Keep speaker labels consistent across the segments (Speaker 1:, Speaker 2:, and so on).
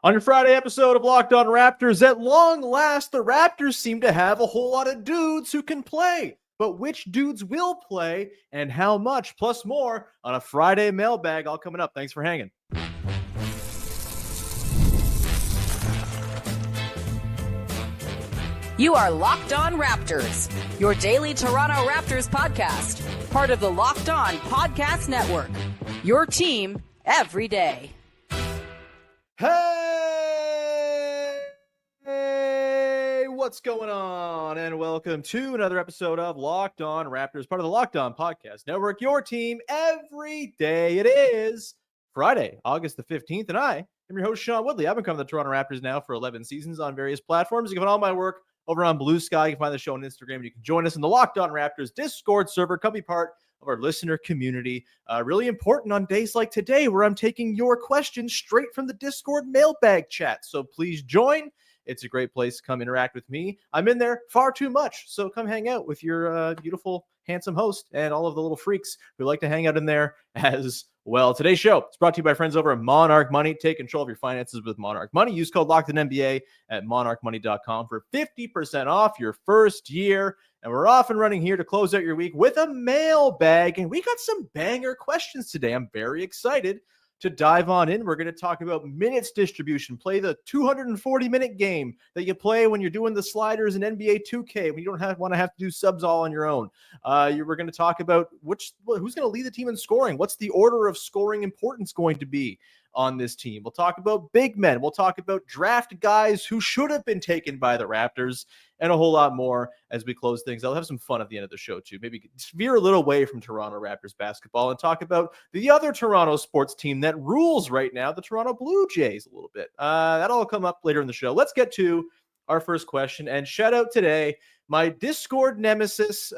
Speaker 1: On your Friday episode of Locked On Raptors, at long last, the Raptors seem to have a whole lot of dudes who can play. But which dudes will play and how much, plus more on a Friday mailbag, all coming up. Thanks for hanging.
Speaker 2: You are Locked On Raptors, your daily Toronto Raptors podcast, part of the Locked On Podcast Network, your team every day.
Speaker 1: Hey, what's going on? And welcome to another episode of Locked On Raptors, part of the Locked On Podcast Network, your team every day. It is Friday, August the 15th, and I am your host, Sean Woodley. I've been covering the Toronto Raptors now for 11 seasons on various platforms. You can find all my work over on Blue Sky. You can find the show on Instagram, and you can join us in the Locked On Raptors Discord server. Come be part of our listener community. Really important on days like today where I'm taking your questions straight from the Discord mailbag chat. So please join. It's a great place to come interact with me. I'm in there far too much, so come hang out with your beautiful, handsome host and all of the little freaks who like to hang out in there as well. Today's show is brought to you by friends over at Monarch Money. Take control of your finances with Monarch Money. Use code LOCKEDONNBA at monarchmoney.com for 50% off your first year. And we're off and running here to close out your week with a mailbag. And we got some banger questions today. I'm very excited to dive on in. We're going to talk about minutes distribution. Play the 240-minute game that you play when you're doing the sliders in NBA 2K, when you don't want to have to do subs all on your own. We're going to talk about who's going to lead the team in scoring. What's the order of scoring importance going to be on this team? We'll talk about big men. We'll talk about draft guys who should have been taken by the Raptors, and a whole lot more as we close things. I'll have some fun at the end of the show, too. Maybe veer a little away from Toronto Raptors basketball and talk about the other Toronto sports team that rules right now, the Toronto Blue Jays, a little bit. That'll all come up later in the show. Let's get to our first question. And shout out today, my Discord nemesis,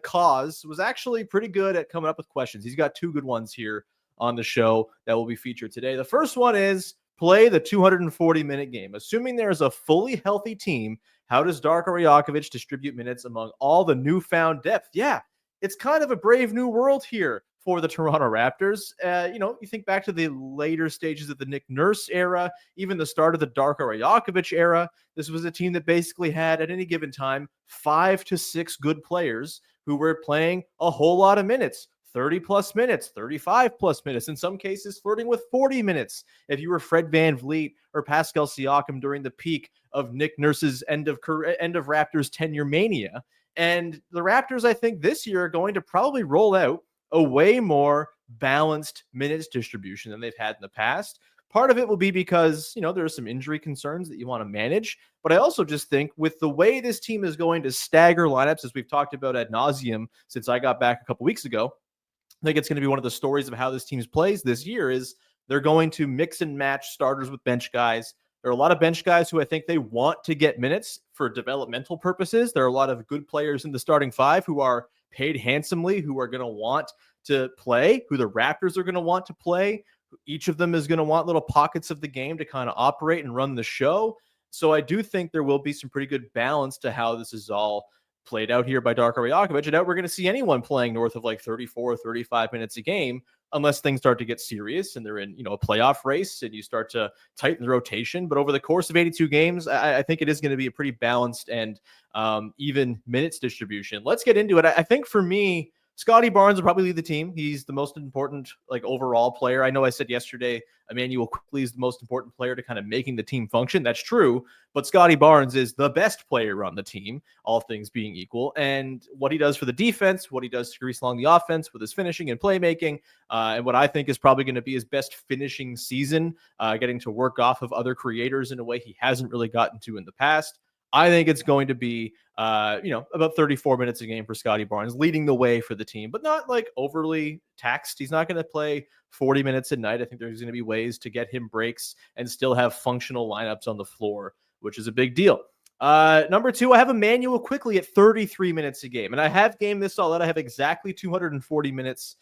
Speaker 1: Cause, was actually pretty good at coming up with questions. He's got two good ones here on the show that will be featured today. The first one is play the 240-minute game. Assuming there's a fully healthy team, how does Darko Rajakovic distribute minutes among all the newfound depth? Yeah, it's kind of a brave new world here for the Toronto Raptors. You think back to the later stages of the Nick Nurse era, even the start of the Darko Rajakovic era. This was a team that basically had, at any given time, 5 to 6 good players who were playing a whole lot of minutes. 30 plus minutes, 35 plus minutes, in some cases flirting with 40 minutes. If you were Fred VanVleet or Pascal Siakam during the peak of Nick Nurse's end of Raptors tenure mania. And the Raptors, I think this year are going to probably roll out a way more balanced minutes distribution than they've had in the past. Part of it will be because, there are some injury concerns that you want to manage. But I also just think with the way this team is going to stagger lineups, as we've talked about ad nauseum since I got back a couple weeks ago, I think it's going to be one of the stories of how this team plays this year is they're going to mix and match starters with bench guys. There are a lot of bench guys who I think they want to get minutes for developmental purposes. There are a lot of good players in the starting five who are paid handsomely, who are going to want to play, who the Raptors are going to want to play. Each of them is going to want little pockets of the game to kind of operate and run the show. So I do think there will be some pretty good balance to how this is all played out here by Darko Rajakovic. I doubt we're going to see anyone playing north of like 34 or 35 minutes a game unless things start to get serious and they're in, a playoff race and you start to tighten the rotation. But over the course of 82 games, I think it is going to be a pretty balanced and even minutes distribution. Let's get into it. I think for me, Scotty Barnes will probably lead the team. He's the most important, overall player. I know I said yesterday, Emmanuel Quickley is the most important player to kind of making the team function. That's true. But Scotty Barnes is the best player on the team, all things being equal. And what he does for the defense, what he does to grease along the offense with his finishing and playmaking, and what I think is probably going to be his best finishing season, getting to work off of other creators in a way he hasn't really gotten to in the past. I think it's going to be, about 34 minutes a game for Scotty Barnes, leading the way for the team, but not overly taxed. He's not going to play 40 minutes a night. I think there's going to be ways to get him breaks and still have functional lineups on the floor, which is a big deal. Number two, I have Emmanuel Quickley at 33 minutes a game, and I have gamed this all out. I have exactly 240 minutes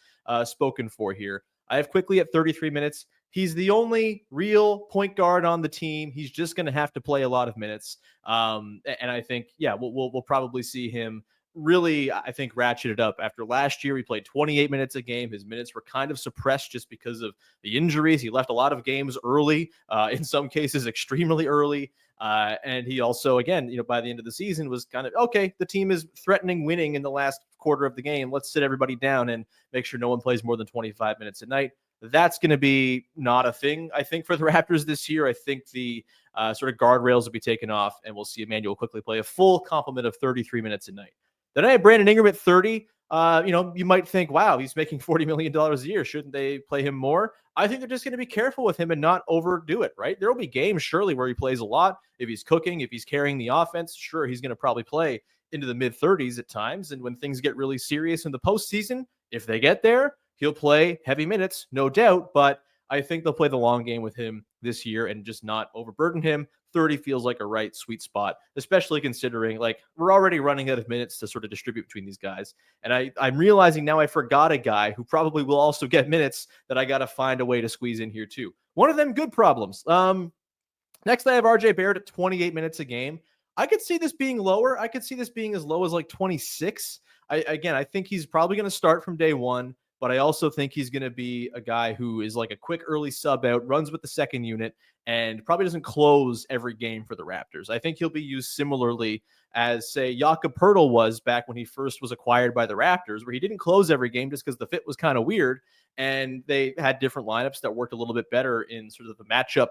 Speaker 1: spoken for here. I have Quickley at 33 minutes. He's the only real point guard on the team. He's just going to have to play a lot of minutes. And I think, we'll probably see him really, I think, ratcheted up after last year. He played 28 minutes a game. His minutes were kind of suppressed just because of the injuries. He left a lot of games early, in some cases extremely early. And he also, again, by the end of the season was kind of, okay, the team is threatening winning in the last quarter of the game. Let's sit everybody down and make sure no one plays more than 25 minutes a night. That's going to be not a thing, I think, for the Raptors this year. I think the sort of guardrails will be taken off, and we'll see Emmanuel quickly play a full complement of 33 minutes a night. Then I have Brandon Ingram at 30. You might think, wow, he's making $40 million a year. Shouldn't they play him more? I think they're just going to be careful with him and not overdo it, right? There will be games, surely, where he plays a lot. If he's cooking, if he's carrying the offense, sure, he's going to probably play into the mid-30s at times. And when things get really serious in the postseason, if they get there, he'll play heavy minutes, no doubt. But I think they'll play the long game with him this year and just not overburden him. 30 feels like a right sweet spot, especially considering like we're already running out of minutes to sort of distribute between these guys. And I'm realizing now I forgot a guy who probably will also get minutes that I got to find a way to squeeze in here too. One of them good problems. Next, I have RJ Barrett at 28 minutes a game. I could see this being lower. I could see this being as low as like 26. I think he's probably going to start from day one, but I also think he's going to be a guy who is like a quick early sub out, runs with the second unit, and probably doesn't close every game for the Raptors. I think he'll be used similarly as, say, Jakob Poeltl was back when he first was acquired by the Raptors, where he didn't close every game just because the fit was kind of weird, and they had different lineups that worked a little bit better in sort of the matchup,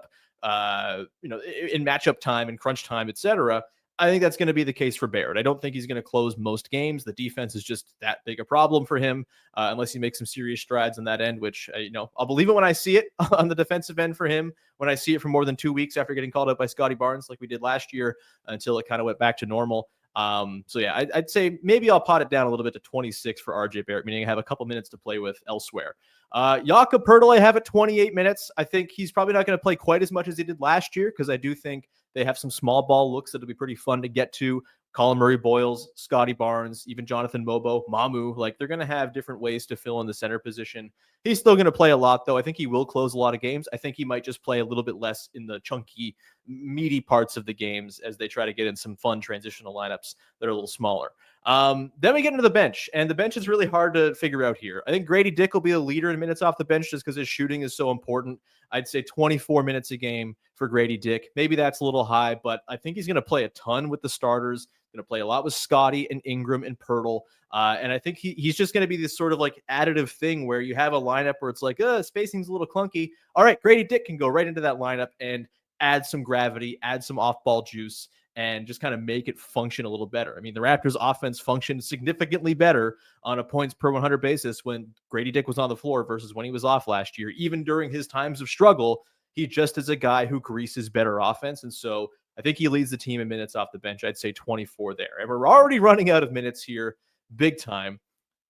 Speaker 1: in matchup time and crunch time, etc. I think that's going to be the case for Barrett. I don't think he's going to close most games. The defense is just that big a problem for him, unless he makes some serious strides on that end, which, I'll believe it when I see it on the defensive end for him, when I see it for more than 2 weeks after getting called out by Scotty Barnes like we did last year until it kind of went back to normal. I'd say maybe I'll pot it down a little bit to 26 for RJ Barrett, meaning I have a couple minutes to play with elsewhere. Jakob Poeltl, I have at 28 minutes. I think he's probably not going to play quite as much as he did last year because I do think they have some small ball looks that'll be pretty fun to get to. Colin Murray-Boyles, Scotty Barnes, even Jonathan Mobo, Mamu, like they're going to have different ways to fill in the center position. He's still going to play a lot, though. I think he will close a lot of games. I think he might just play a little bit less in the chunky, meaty parts of the games as they try to get in some fun transitional lineups that are a little smaller. Then we get into the bench, and the bench is really hard to figure out here. I think Grady Dick will be a leader in minutes off the bench just because his shooting is so important. I'd say 24 minutes a game for Grady Dick. Maybe that's a little high, but I think he's going to play a ton with the starters. Going to play a lot with Scotty and Ingram and Poeltl. And I think he's just going to be this sort of like additive thing where you have a lineup where it's like, spacing's a little clunky. All right, Grady Dick can go right into that lineup and add some gravity, add some off-ball juice, and just kind of make it function a little better. I mean, the Raptors offense functioned significantly better on a points per 100 basis when Grady Dick was on the floor versus when he was off last year. Even during his times of struggle, he just is a guy who greases better offense. And so I think he leads the team in minutes off the bench. I'd say 24 there. And we're already running out of minutes here big time.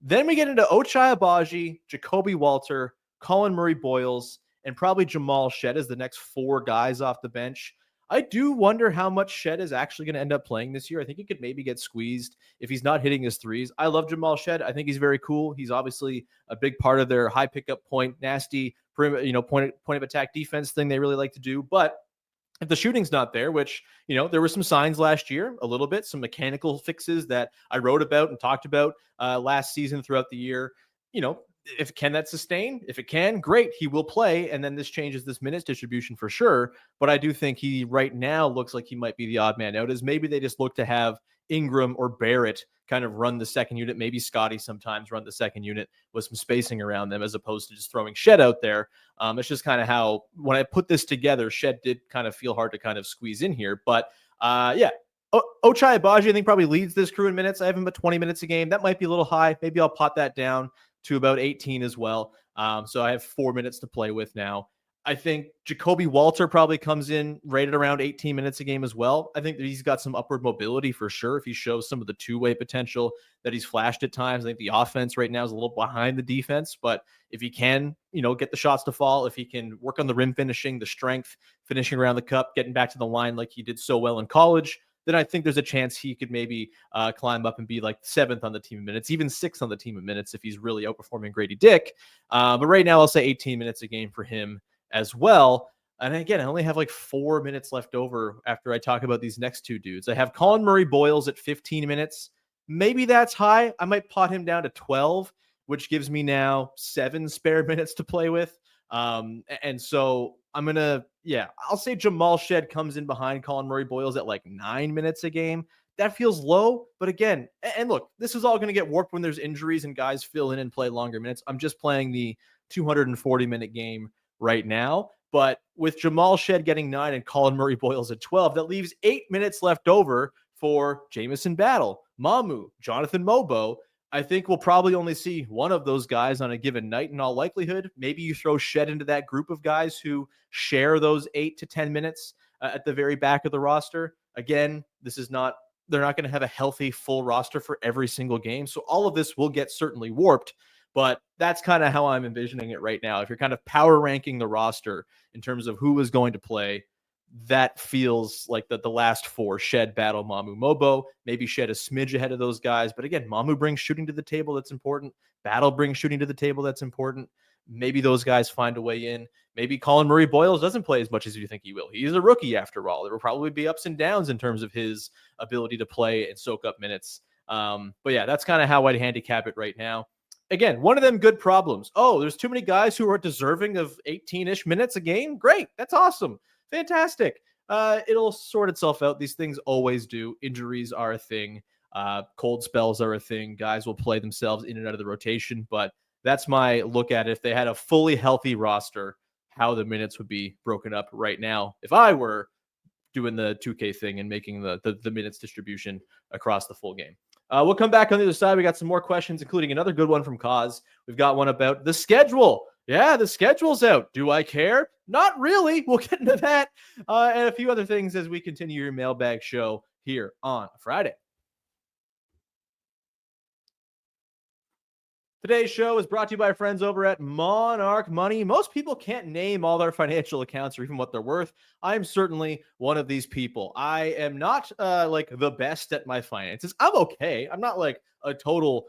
Speaker 1: Then we get into Ochai Agbaji, Jakob Poeltl, Colin Murray-Boyles, and probably Jamal Shead as the next 4 guys off the bench. I do wonder how much Shead is actually going to end up playing this year. I think he could maybe get squeezed if he's not hitting his threes. I love Jamal Shead. I think he's very cool. He's obviously a big part of their high pickup point, nasty, point of attack defense thing they really like to do. But if the shooting's not there, which, there were some signs last year, a little bit, some mechanical fixes that I wrote about and talked about last season throughout the year, if can that sustain? If it can, great, he will play. And then this changes this minutes distribution for sure. But I do think he right now looks like he might be the odd man out, as maybe they just look to have Ingram or Barrett kind of run the second unit. Maybe Scotty sometimes run the second unit with some spacing around them as opposed to just throwing Shead out there. It's just kind of how, when I put this together, Shead did kind of feel hard to kind of squeeze in here. But Ochai Agbaji, I think, probably leads this crew in minutes. I have him at 20 minutes a game. That might be a little high. Maybe I'll pot that down to about 18 as well. So I have 4 minutes to play with now. I think Jakob Poeltl probably comes in right at around 18 minutes a game as well. I think that he's got some upward mobility for sure if he shows some of the two-way potential that he's flashed at times. I think the offense right now is a little behind the defense, but if he can, get the shots to fall, if he can work on the rim finishing, the strength, finishing around the cup, getting back to the line like he did so well in college, then I think there's a chance he could maybe climb up and be like 7th on the team in minutes, even 6th on the team in minutes if he's really outperforming Grady Dick. But right now I'll say 18 minutes a game for him as well. And again, I only have like 4 minutes left over after I talk about these next 2 dudes. I have Colin Murray-Boyles at 15 minutes. Maybe that's high. I might pot him down to 12, which gives me now 7 spare minutes to play with. And so I'm going to, I'll say Jamal Shed comes in behind Colin Murray-Boyles at like 9 minutes a game. That feels low, but again, and look, this is all going to get warped when there's injuries and guys fill in and play longer minutes. I'm just playing the 240-minute game right now. But with Jamal Shed getting 9 and Colin Murray-Boyles at 12, that leaves 8 minutes left over for Jamison Battle, Mamu, Jonathan Mobo. I think we'll probably only see one of those guys on a given night in all likelihood. Maybe you throw Shed into that group of guys who share those 8 to 10 minutes at the very back of the roster. Again, they're not going to have a healthy full roster for every single game. So all of this will get certainly warped, but that's kind of how I'm envisioning it right now. If you're kind of power ranking the roster in terms of who is going to play, that feels like the last 4: Shed, Battle, Mamu, Mobo. Maybe Shed a smidge ahead of those guys. But again, Mamu brings shooting to the table. That's important. Battle brings shooting to the table. That's important. Maybe those guys find a way in. Maybe Colin Murray-Boyles doesn't play as much as you think he will. He's a rookie after all. There will probably be ups and downs in terms of his ability to play and soak up minutes. But yeah, that's kind of how I'd handicap it right now. Again, one of them good problems. Oh, there's too many guys who are deserving of 18-ish minutes a game. Great. That's awesome. Fantastic. It'll sort itself out. These things always do. Injuries are a thing. Cold spells are a thing. Guys will play themselves in and out of the rotation. But that's my look at it. If they had a fully healthy roster, how the minutes would be broken up right now if I were doing the 2K thing and making the minutes distribution across the full game. We'll come back on the other side. We got some more questions, including another good one from Kaz. We've got one about the schedule. Yeah, the schedule's out. Do I care? Not really. We'll get into that and a few other things as we continue your mailbag show here on Friday. Today's show is brought to you by friends over at Monarch Money. Most people can't name all their financial accounts or even what they're worth. I'm certainly one of these people. I am not like the best at my finances. I'm okay. I'm not like a total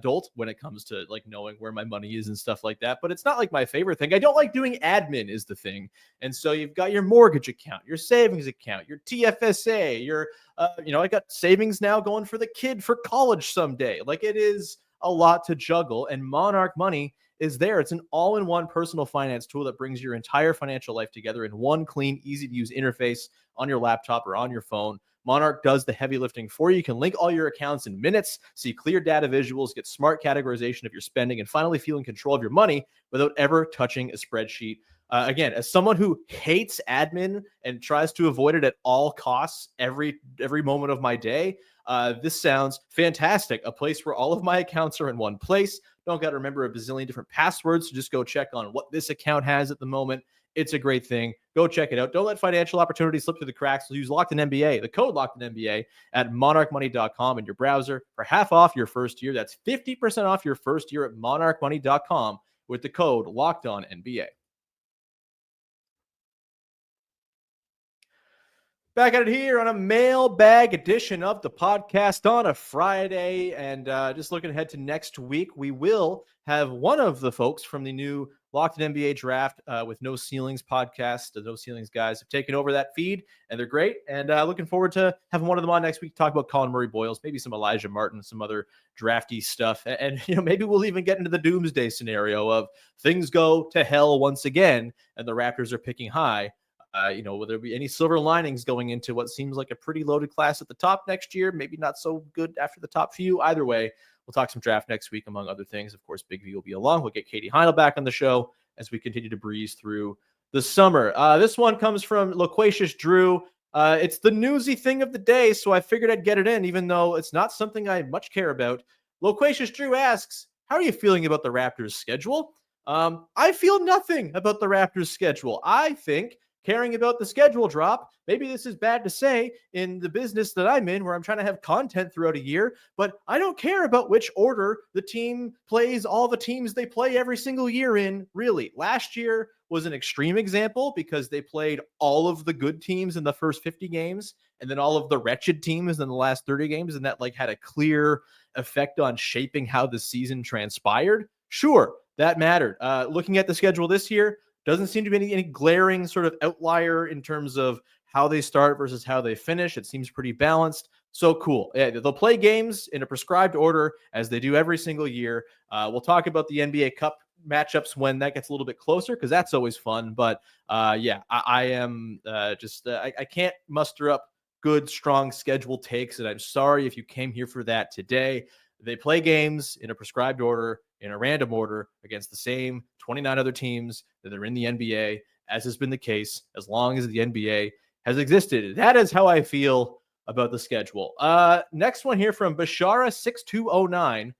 Speaker 1: dolt when it comes to like knowing where my money is and stuff like that, but it's not like my favorite thing. I don't like doing admin is the thing. And so you've got your mortgage account, your savings account, your TFSA, your, I got savings now going for the kid for college someday. Like it is a lot to juggle, and Monarch Money is there. It's an all-in-one personal finance tool that brings your entire financial life together in one clean, easy-to-use interface on your laptop or on your phone. Monarch does the heavy lifting for you. You can link all your accounts in minutes, see clear data visuals, get smart categorization of your spending, and finally feel in control of your money without ever touching a spreadsheet. Again, as someone who hates admin and tries to avoid it at all costs every moment of my day, this sounds fantastic. A place where all of my accounts are in one place. Don't got to remember a bazillion different passwords. So just go check on what this account has at the moment. It's a great thing. Go check it out. Don't let financial opportunities slip through the cracks. Use Locked In NBA, the code Locked In NBA at monarchmoney.com in your browser for half off your first year. That's 50% off your first year at monarchmoney.com with the code Locked On NBA. Back at it here on a mailbag edition of the podcast on a Friday. And just looking ahead to next week, we will have one of the folks from the new Locked In NBA draft with No Ceilings podcast. The No Ceilings guys have taken over that feed, and they're great. And looking forward to having one of them on next week to talk about Colin Murray-Boyles, maybe some Elijah Martin, some other drafty stuff. And maybe we'll even get into the doomsday scenario of things go to hell once again, and the Raptors are picking high. Will there be any silver linings going into what seems like a pretty loaded class at the top next year? Maybe not so good after the top few. Either way, we'll talk some draft next week, among other things. Of course, Big V will be along. We'll get Katie Heinel back on the show as we continue to breeze through the summer. This one comes from Loquacious Drew. It's the newsy thing of the day, so I figured I'd get it in, even though it's not something I much care about. Loquacious Drew asks, how are you feeling about the Raptors' schedule? I feel nothing about the Raptors' schedule. I think caring about the schedule drop. Maybe this is bad to say in the business that I'm in, where I'm trying to have content throughout a year, but I don't care about which order the team plays all the teams they play every single year in, really. Last year was an extreme example because they played all of the good teams in the first 50 games and then all of the wretched teams in the last 30 games, and that like had a clear effect on shaping how the season transpired. Sure, that mattered. Looking at the schedule this year, doesn't seem to be any glaring sort of outlier in terms of how they start versus how they finish. It seems pretty balanced. So cool. Yeah, they'll play games in a prescribed order as they do every single year. We'll talk about the NBA Cup matchups when that gets a little bit closer because that's always fun. But yeah, I am I can't muster up good, strong schedule takes. And I'm sorry if you came here for that today. They play games in a prescribed order, in a random order against the same 29 other teams that are in the NBA, as has been the case as long as the NBA has existed. That is how I feel about the schedule. Next one here from Bashara6209.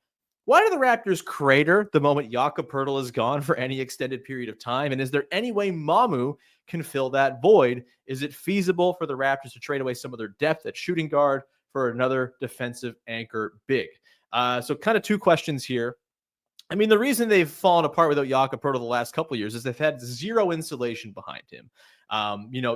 Speaker 1: Why do the Raptors crater the moment Jakob Poeltl is gone for any extended period of time? And is there any way Mamu can fill that void? Is it feasible for the Raptors to trade away some of their depth at shooting guard for another defensive anchor big? So kind of two questions here. I mean, the reason they've fallen apart without Jakob Poeltl the last couple of years is they've had zero insulation behind him.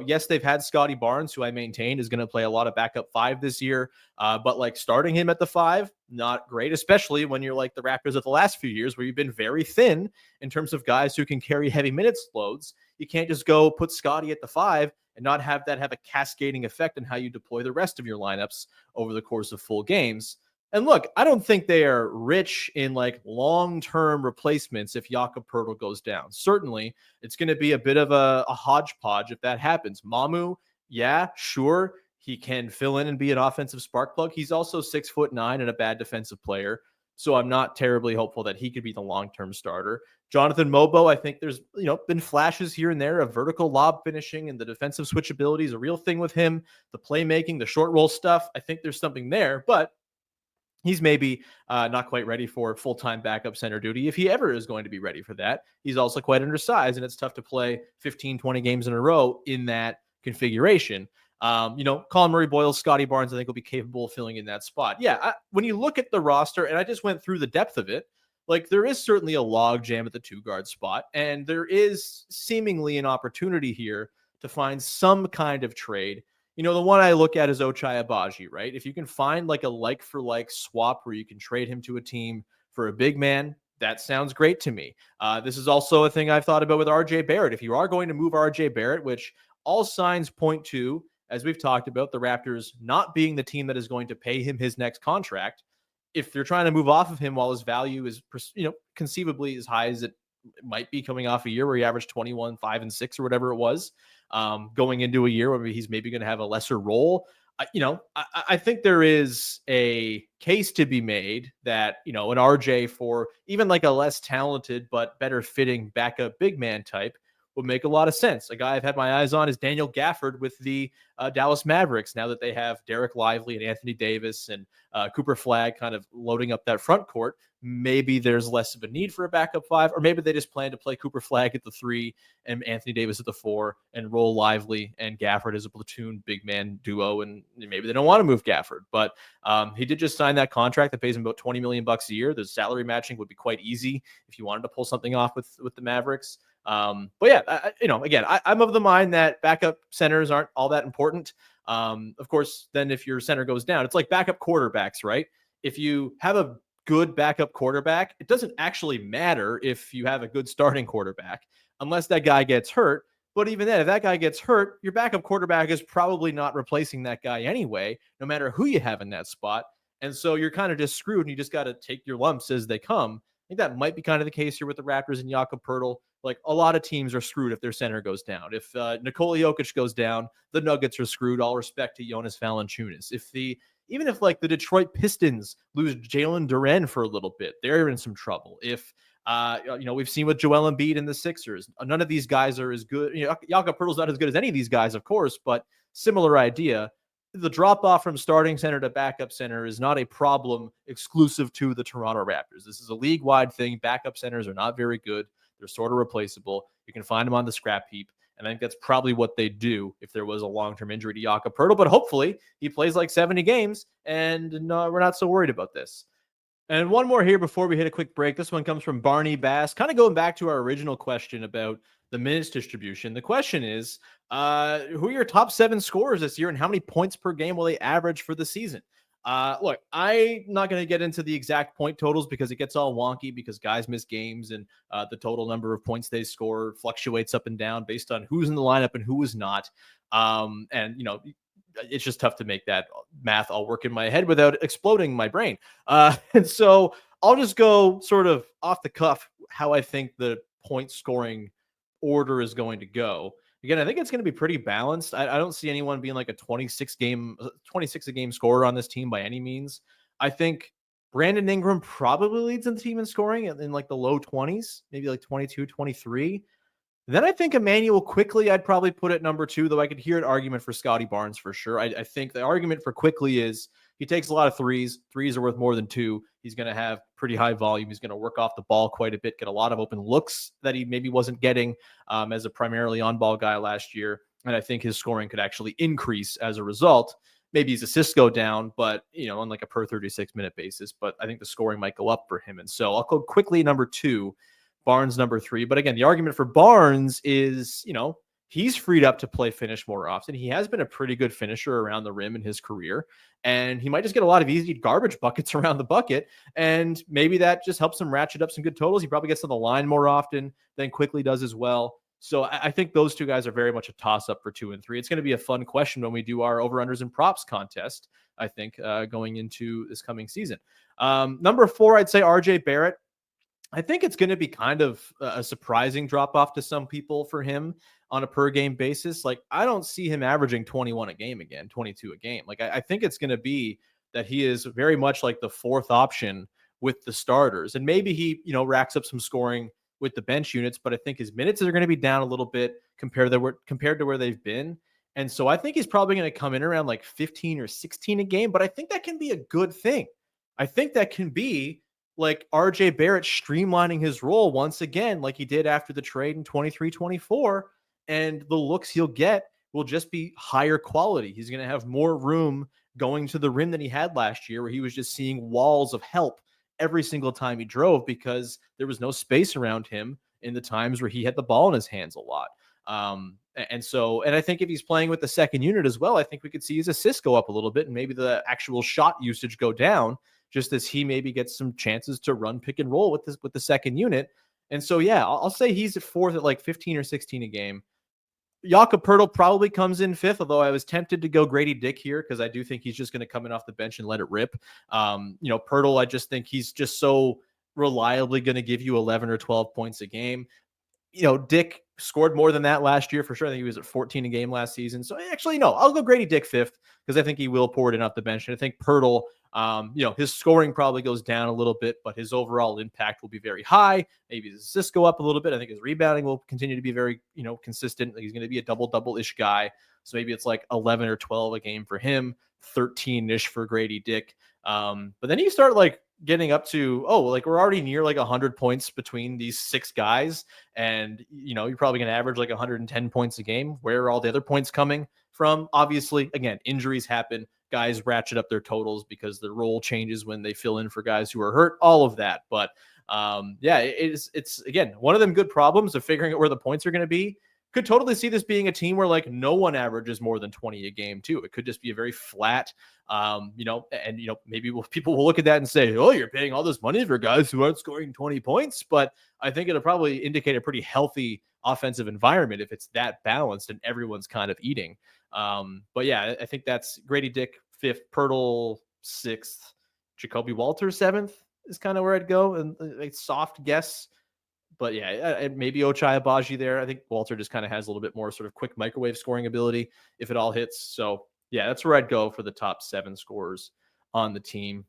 Speaker 1: Yes, they've had Scotty Barnes, who I maintain is going to play a lot of backup five this year. But like starting him at the five, not great, especially when you're like the Raptors of the last few years where you've been very thin in terms of guys who can carry heavy minutes loads. You can't just go put Scotty at the five and not have that have a cascading effect on how you deploy the rest of your lineups over the course of full games. And look, I don't think they are rich in like long-term replacements if Jakob Poeltl goes down. Certainly, it's going to be a bit of a hodgepodge if that happens. Mamu, yeah, sure, he can fill in and be an offensive spark plug. He's also 6'9" and a bad defensive player. So I'm not terribly hopeful that he could be the long-term starter. Jonathan Mobo, I think there's been flashes here and there of vertical lob finishing, and the defensive switchability is a real thing with him. The playmaking, the short roll stuff, I think there's something there, but he's maybe not quite ready for full-time backup center duty if he ever is going to be ready for that. He's also quite undersized, and it's tough to play 15, 20 games in a row in that configuration. Colin Murray-Boyle, Scotty Barnes, I think will be capable of filling in that spot. Yeah, when you look at the roster, and I just went through the depth of it, like there is certainly a log jam at the two-guard spot, and there is seemingly an opportunity here to find some kind of trade. The one I look at is Ochai Agbaji, right? If you can find like a like-for-like swap where you can trade him to a team for a big man, that sounds great to me. This is also a thing I've thought about with RJ Barrett. If you are going to move RJ Barrett, which all signs point to, as we've talked about, the Raptors not being the team that is going to pay him his next contract, if they're trying to move off of him while his value is, conceivably as high as it might be coming off a year where he averaged 21, 5, and 6 or whatever it was, going into a year where he's maybe going to have a lesser role. I think there is a case to be made that, an RJ for even like a less talented but better fitting backup big man type would make a lot of sense. A guy I've had my eyes on is Daniel Gafford with the Dallas Mavericks, now that they have Derek Lively and Anthony Davis and Cooper Flagg kind of loading up that front court. Maybe there's less of a need for a backup five, or maybe they just plan to play Cooper Flagg at the 3 and Anthony Davis at the 4 and roll Lively and Gafford as a platoon big man duo. And maybe they don't want to move Gafford, but he did just sign that contract that pays him about $20 million a year. The salary matching would be quite easy if you wanted to pull something off with the Mavericks. But yeah, again, I'm of the mind that backup centers aren't all that important. Of course, then if your center goes down, it's like backup quarterbacks, right? If you have a good backup quarterback, it doesn't actually matter if you have a good starting quarterback unless that guy gets hurt. But even then, if that guy gets hurt, your backup quarterback is probably not replacing that guy anyway, no matter who you have in that spot. And so you're kind of just screwed, and you just got to take your lumps as they come. I think that might be kind of the case here with the Raptors and Jakob Poeltl. Like a lot of teams are screwed if their center goes down. If Nikola Jokic goes down, the Nuggets are screwed. All respect to Jonas Valanciunas. Even if like the Detroit Pistons lose Jalen Duren for a little bit, they're in some trouble. If we've seen with Joel Embiid and the Sixers, none of these guys are as good. Jakob Poeltl's not as good as any of these guys, of course, but similar idea. The drop off from starting center to backup center is not a problem exclusive to the Toronto Raptors. This is a league-wide thing. Backup centers are not very good. They're sort of replaceable. You can find them on the scrap heap. And I think that's probably what they do if there was a long-term injury to Jakob Poeltl. But hopefully he plays like 70 games, and we're not so worried about this. And one more here before we hit a quick break. This one comes from Barney Bass, kind of going back to our original question about the minutes distribution. The question is, who are your top 7 scorers this year, and how many points per game will they average for the season? Look, I'm not going to get into the exact point totals because it gets all wonky because guys miss games and the total number of points they score fluctuates up and down based on who's in the lineup and who is not. it's just tough to make that math all work in my head without exploding my brain. And so I'll just go sort of off the cuff how I think the point scoring order is going to go. Again, I think it's going to be pretty balanced. I don't see anyone being like a 26 a game scorer on this team by any means. I think Brandon Ingram probably leads in the team in scoring in like the low 20s, maybe like 22, 23. Then I think Emmanuel Quickly, I'd probably put at number 2, though I could hear an argument for Scotty Barnes for sure. I think the argument for Quickly is he takes a lot of threes. Threes are worth more than 2. He's going to have pretty high volume. He's going to work off the ball quite a bit, get a lot of open looks that he maybe wasn't getting as a primarily on-ball guy last year. And I think his scoring could actually increase as a result. Maybe his assists go down, but, on like a per 36-minute basis. But I think the scoring might go up for him. And so I'll go Quickly number 2. Barnes number 3. But again, the argument for Barnes is, he's freed up to play finish more often. He has been a pretty good finisher around the rim in his career, and he might just get a lot of easy garbage buckets around the bucket. And maybe that just helps him ratchet up some good totals. He probably gets to the line more often than Quickly does as well. So I think those two guys are very much a toss up for 2 and 3. It's going to be a fun question when we do our over-unders and props contest, I think, going into this coming season. Number 4, I'd say RJ Barrett. I think it's going to be kind of a surprising drop off to some people for him on a per game basis. Like, I don't see him averaging 21 a game again, 22 a game. Like, I think it's going to be that he is very much like the 4th option with the starters. And maybe he, racks up some scoring with the bench units, but I think his minutes are going to be down a little bit compared to where they've been. And so I think he's probably going to come in around like 15 or 16 a game, but I think that can be a good thing. I think that can be like RJ Barrett streamlining his role once again, like he did after the trade in 23-24. And the looks he'll get will just be higher quality. He's going to have more room going to the rim than he had last year, where he was just seeing walls of help every single time he drove because there was no space around him in the times where he had the ball in his hands a lot. And I think if he's playing with the second unit as well, I think we could see his assists go up a little bit and maybe the actual shot usage go down, just as he maybe gets some chances to run pick and roll with the second unit. And so, yeah, I'll say he's at 4th at like 15 or 16 a game. Jakob Poeltl probably comes in 5th, although I was tempted to go Grady Dick here because I do think he's just going to come in off the bench and let it rip. Poeltl, I just think he's just so reliably going to give you 11 or 12 points a game. Dick scored more than that last year for sure. I think he was at 14 a game last season. So actually, no, I'll go Grady Dick 5th because I think he will pour it in off the bench. And I think Poeltl, his scoring probably goes down a little bit, but his overall impact will be very high. Maybe his assists go up a little bit. I think his rebounding will continue to be very, consistent. He's going to be a double-ish guy. So maybe it's like 11 or 12 a game for him, 13-ish for Grady Dick. But then you start like getting up to, we're already near like 100 points between these 6 guys. And, you're probably going to average like 110 points a game. Where are all the other points coming from? Obviously, again, injuries happen. Guys ratchet up their totals because their role changes when they fill in for guys who are hurt, all of that. But it's again, one of them good problems of figuring out where the points are going to be. Could totally see this being a team where like no one averages more than 20 a game too. It could just be a very flat, maybe people will look at that and say, oh, you're paying all this money for guys who aren't scoring 20 points. But I think it'll probably indicate a pretty healthy offensive environment if it's that balanced and everyone's kind of eating. But yeah, I think that's Grady Dick 5th, Poeltl 6th, Jakob Poeltl 7th is kind of where I'd go, and a soft guess. But yeah, maybe Ochai Agbaji there. I think Walter just kind of has a little bit more sort of quick microwave scoring ability if it all hits. So yeah, that's where I'd go for the top 7 scorers on the team.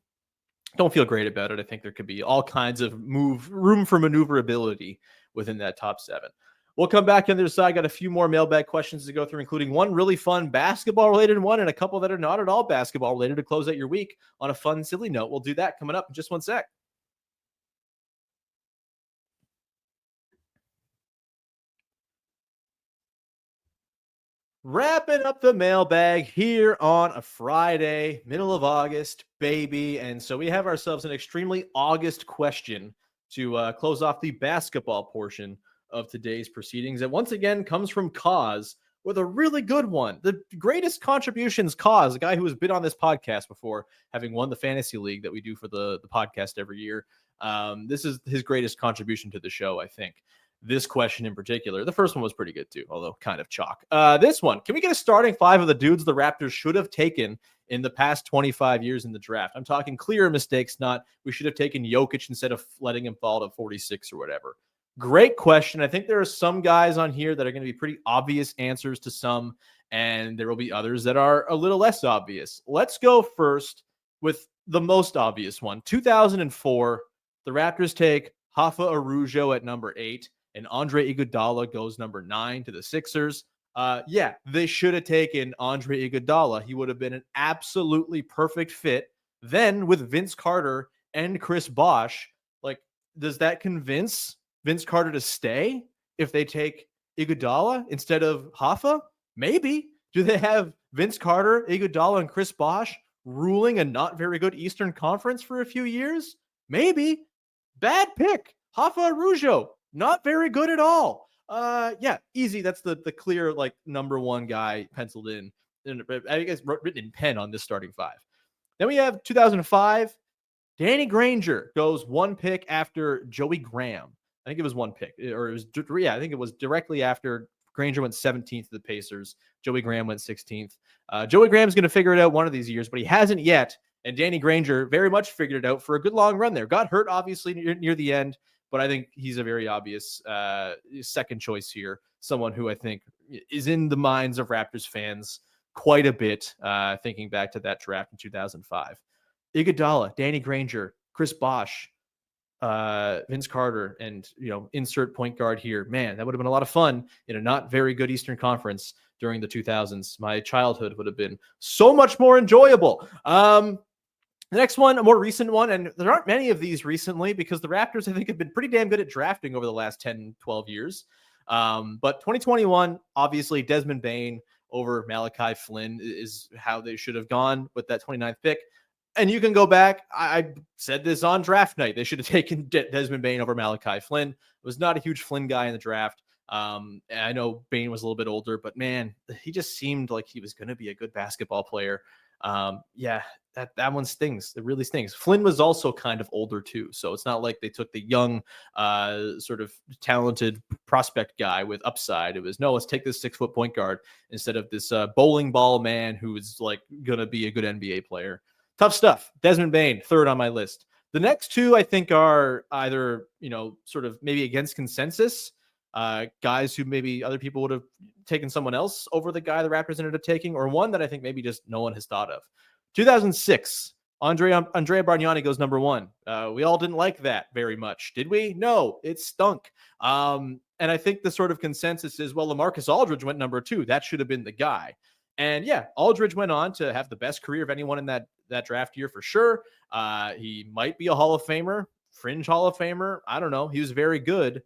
Speaker 1: Don't feel great about it. I think there could be all kinds of room for maneuverability within that top 7. We'll come back on the other side. Got a few more mailbag questions to go through, including one really fun basketball-related one and a couple that are not at all basketball-related to close out your week on a fun, silly note. We'll do that coming up in just one sec. Wrapping up the mailbag here on a Friday, middle of August, baby. And so we have ourselves an extremely August question to close off the basketball portion of today's proceedings. And once again, comes from Cause with a really good one. The greatest contributions, Cause, a guy who has been on this podcast before, having won the fantasy league that we do for the podcast every year. This is his greatest contribution to the show, I think. this question in particular. The first one was pretty good too, although kind of chalk. This one, can we get a starting five of the dudes the Raptors should have taken in the past 25 years in the draft? I'm talking clear mistakes, not we should have taken Jokic instead of letting him fall to 46 or whatever. Great question. I think there are some guys on here that are going to be pretty obvious answers to some, and there will be others that are a little less obvious. Let's go first with the most obvious one. 2004, the Raptors take Rafa Arujo at number 8. And Andre Iguodala goes number 9 to the Sixers. They should have taken Andre Iguodala. He would have been an absolutely perfect fit. Then with Vince Carter and Chris Bosh, like, does that convince Vince Carter to stay if they take Iguodala instead of Rafa? Maybe. Do they have Vince Carter, Iguodala, and Chris Bosh ruling a not very good Eastern Conference for a few years? Maybe. Bad pick. Rafa Arujo. Not very good at all. Easy. That's the clear, like, number one guy penciled in. I guess written in pen on this starting five. Then we have 2005. Danny Granger goes one pick after Joey Graham. I think it was one pick, or it was, I think it was directly after Granger went 17th to the Pacers. Joey Graham went 16th. Joey Graham's going to figure it out one of these years, but he hasn't yet. And Danny Granger very much figured it out for a good long run there. Got hurt, obviously, near the end. But I think he's a very obvious second choice here. Someone who I think is in the minds of Raptors fans quite a bit, thinking back to that draft in 2005. Iguodala, Danny Granger, Chris Bosh, Vince Carter, and, insert point guard here. Man, that would have been a lot of fun in a not very good Eastern Conference during the 2000s. My childhood would have been so much more enjoyable. The next one, a more recent one, and there aren't many of these recently because the Raptors, I think, have been pretty damn good at drafting over the last 10, 12 years. But 2021, obviously, Desmond Bane over Malachi Flynn is how they should have gone with that 29th pick. And you can go back. I said this on draft night. They should have taken Desmond Bane over Malachi Flynn. I was not a huge Flynn guy in the draft. I know Bane was a little bit older, but man, he just seemed like he was going to be a good basketball player. That one stings. It really stings. Flynn was also kind of older too, so it's not like they took the young, sort of talented prospect guy with upside. It was, no, let's take this 6-foot point guard instead of this bowling ball man who is like gonna be a good NBA player. Tough stuff. Desmond Bane, third on my list. The next two I think are either, sort of maybe against consensus, guys who maybe other people would have taken someone else over the guy the Raptors ended up taking, or one that I think maybe just no one has thought of. 2006, Andrea Bargnani goes number 1. We all didn't like that very much, did we? No, it stunk. And I think the sort of consensus is, well, LaMarcus Aldridge went number 2. That should have been the guy. And yeah, Aldridge went on to have the best career of anyone in that draft year for sure. He might be a Hall of Famer, fringe Hall of Famer. I don't know. He was very good.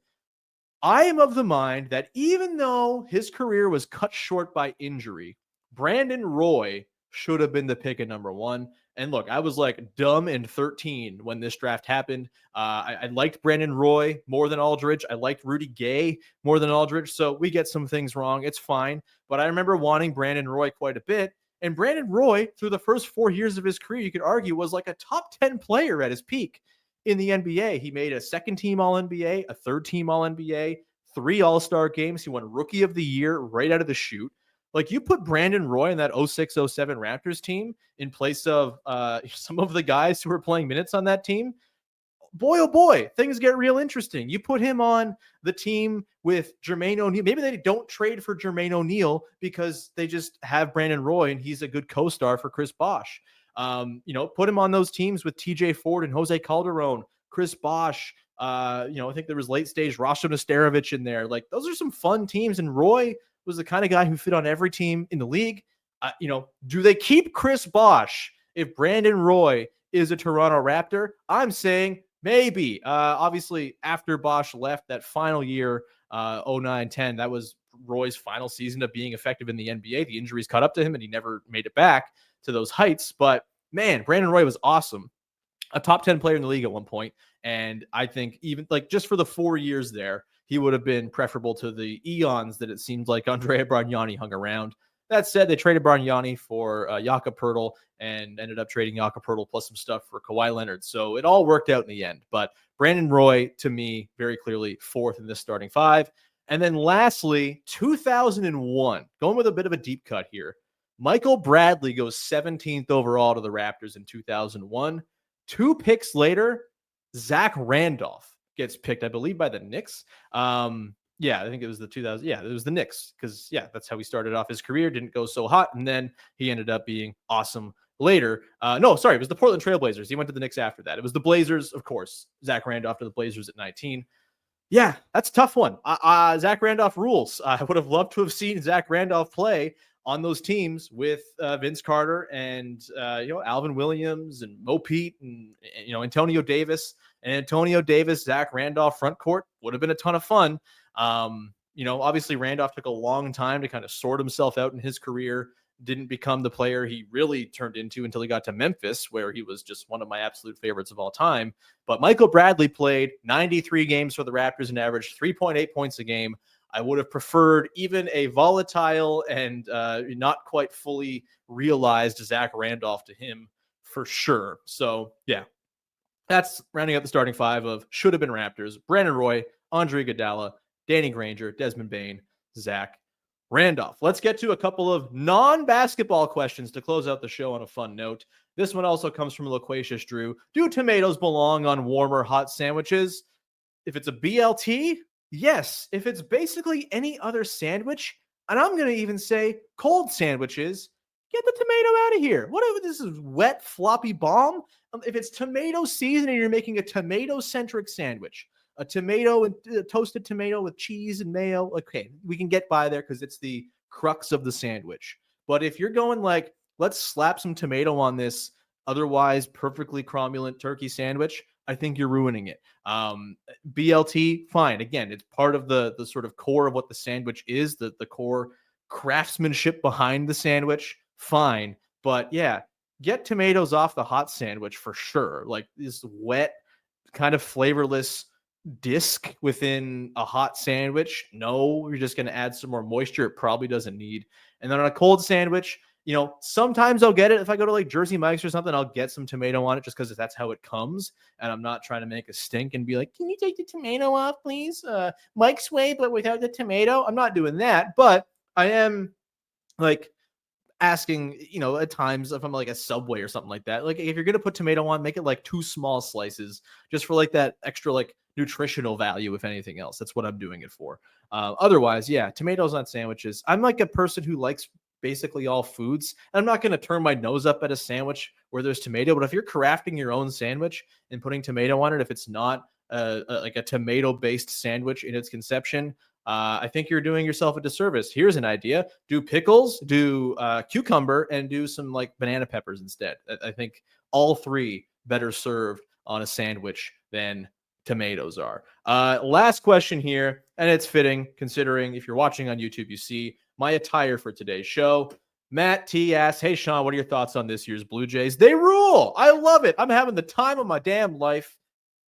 Speaker 1: I am of the mind that even though his career was cut short by injury, Brandon Roy should have been the pick at number 1. And look, I was like dumb in 13 when this draft happened. I liked Brandon Roy more than Aldridge. I liked Rudy Gay more than Aldridge. So we get some things wrong. It's fine. But I remember wanting Brandon Roy quite a bit. And Brandon Roy, through the first 4 years of his career, you could argue was like a top 10 player at his peak in the NBA. He made a second-team All-NBA, a third-team All-NBA, 3 All-Star games. He won Rookie of the Year right out of the chute. Like, you put Brandon Roy in that 06-07 Raptors team in place of some of the guys who were playing minutes on that team, boy, oh boy, things get real interesting. You put him on the team with Jermaine O'Neal. Maybe they don't trade for Jermaine O'Neal because they just have Brandon Roy and he's a good co-star for Chris Bosh. Put him on those teams with TJ Ford and Jose Calderon, Chris Bosh. I think there was late stage Rashid Nesterovic in there. Like, those are some fun teams. And Roy was the kind of guy who fit on every team in the league. Do they keep Chris Bosh if Brandon Roy is a Toronto Raptor? I'm saying maybe. Obviously, after Bosh left that final year, 09-10, that was Roy's final season of being effective in the NBA. The injuries caught up to him and he never made it back to those heights. But man, Brandon Roy was awesome. A top 10 player in the league at one point. And I think even like just for the 4 years there, he would have been preferable to the eons that it seemed like Andrea Bargnani hung around. That said, they traded Bargnani for Jakob Poeltl and ended up trading Jakob Poeltl plus some stuff for Kawhi Leonard. So it all worked out in the end. But Brandon Roy, to me, very clearly fourth in this starting five. And then lastly, 2001, going with a bit of a deep cut here. Michael Bradley goes 17th overall to the Raptors in 2001. 2 picks later, Zach Randolph gets picked, I believe, by the Knicks. Yeah, I think it was the 2000. Yeah, it was the Knicks because, yeah, that's how he started off his career. Didn't go so hot. And then he ended up being awesome later. No, sorry, it was the Portland Trailblazers. He went to the Knicks after that. It was the Blazers, of course. Zach Randolph to the Blazers at 19. Yeah, that's a tough one. Zach Randolph rules. I would have loved to have seen Zach Randolph play on those teams with Vince Carter and Alvin Williams and Mo Pete and Antonio Davis. And Antonio Davis, Zach Randolph front court would have been a ton of fun. Obviously Randolph took a long time to kind of sort himself out in his career. Didn't become the player he really turned into until he got to Memphis, where he was just one of my absolute favorites of all time. But Michael Bradley played 93 games for the Raptors and averaged 3.8 points a game. I would have preferred even a volatile and not quite fully realized Zach Randolph to him for sure. So, yeah, that's rounding out the starting five of should have been Raptors. Brandon Roy, Andre Iguodala, Danny Granger, Desmond Bane, Zach Randolph. Let's get to a couple of non-basketball questions to close out the show on a fun note. This one also comes from Loquacious Drew. Do tomatoes belong on warm or hot sandwiches? If it's a BLT, yes. If it's basically any other sandwich, and I'm going to even say cold sandwiches, get the tomato out of here. What if this is wet, floppy bomb? If it's tomato season and you're making a tomato-centric sandwich, a tomato and toasted tomato with cheese and mayo, okay, we can get by there because it's the crux of the sandwich. But if you're going like, let's slap some tomato on this otherwise perfectly cromulent turkey sandwich, I think you're ruining it. BLT, fine. Again, it's part of the sort of core of what the sandwich is, the core craftsmanship behind the sandwich, fine. But yeah, get tomatoes off the hot sandwich for sure. Like this wet, kind of flavorless disc within a hot sandwich. No, you're just going to add some more moisture it probably doesn't need. And then on a cold sandwich, sometimes I'll get it. If I go to like Jersey Mike's or something, I'll get some tomato on it just because that's how it comes. And I'm not trying to make a stink and be like, can you take the tomato off, please? Mike's way, but without the tomato. I'm not doing that. But I am like asking, at times if I'm like a Subway or something like that, like if you're going to put tomato on, make it like 2 small slices just for like that extra like nutritional value, if anything else. That's what I'm doing it for. Otherwise, yeah, tomatoes on sandwiches. I'm like a person who likes basically all foods. I'm not going to turn my nose up at a sandwich where there's tomato, but if you're crafting your own sandwich and putting tomato on it, if it's not like a tomato-based sandwich in its conception, I think you're doing yourself a disservice. Here's an idea. Do pickles, do cucumber, and do some like banana peppers instead. I think all 3 better served on a sandwich than tomatoes are. Last question here, and it's fitting considering if you're watching on YouTube, you see my attire for today's show. Matt T asks, hey, Sean, what are your thoughts on this year's Blue Jays? They rule. I love it. I'm having the time of my damn life.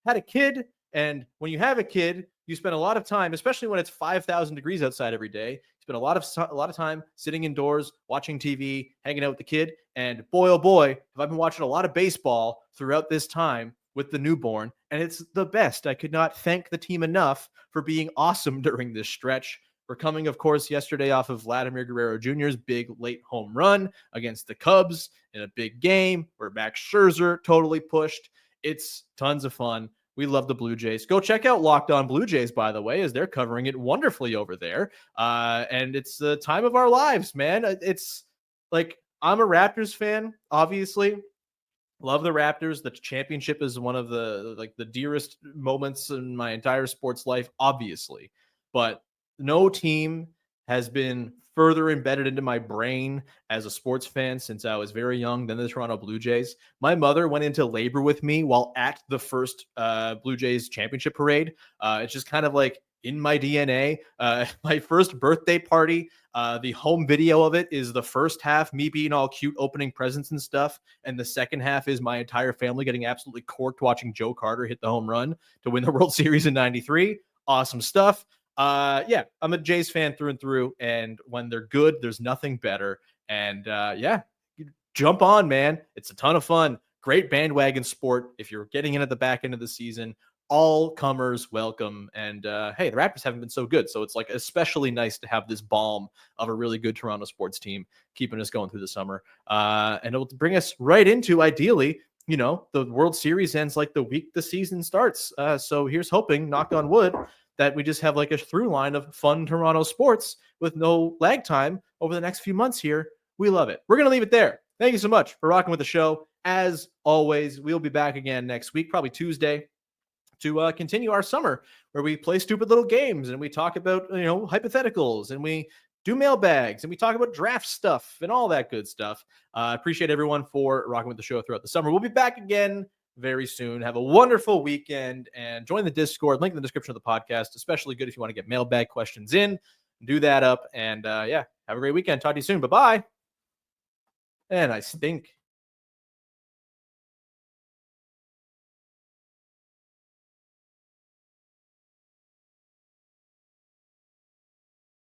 Speaker 1: Had a kid, and when you have a kid, you spend a lot of time, especially when it's 5,000 degrees outside every day. You spend a lot of time sitting indoors, watching TV, hanging out with the kid. And boy, oh boy, have I been watching a lot of baseball throughout this time with the newborn. And it's the best. I could not thank the team enough for being awesome during this stretch. We're coming, of course, yesterday off of Vladimir Guerrero Jr.'s big late home run against the Cubs in a big game where Max Scherzer totally pushed. It's tons of fun. We love the Blue Jays. Go check out Locked On Blue Jays, by the way, as they're covering it wonderfully over there. And it's the time of our lives, man. It's like, I'm a Raptors fan, obviously. Love the Raptors. The championship is one of the dearest moments in my entire sports life, obviously. But no team has been further embedded into my brain as a sports fan since I was very young than the Toronto Blue Jays. My mother went into labor with me while at the first Blue Jays championship parade. It's just kind of like in my DNA. My first birthday party, the home video of it is the first half, me being all cute, opening presents and stuff. And the second half is my entire family getting absolutely corked watching Joe Carter hit the home run to win the World Series in '93. Awesome stuff. Yeah, I'm a Jays fan through and through. And when they're good, there's nothing better. And yeah, jump on, man. It's a ton of fun. Great bandwagon sport. If you're getting in at the back end of the season, all comers welcome. And hey, the Raptors haven't been so good. So it's like especially nice to have this balm of a really good Toronto sports team keeping us going through the summer. And it'll bring us right into, ideally, the World Series ends like the week the season starts. So here's hoping, knock on wood, that we just have like a through line of fun Toronto sports with no lag time over the next few months here. We love it. We're going to leave it there. Thank you so much for rocking with the show. As always, we'll be back again next week, probably Tuesday, to continue our summer where we play stupid little games and we talk about, hypotheticals, and we do mailbags and we talk about draft stuff and all that good stuff. Appreciate everyone for rocking with the show throughout the summer. We'll be back again very soon. Have a wonderful weekend and join the Discord. Link in the description of the podcast. Especially good if you want to get mailbag questions in. Do that up. And yeah, have a great weekend. Talk to you soon. Bye-bye. And I stink.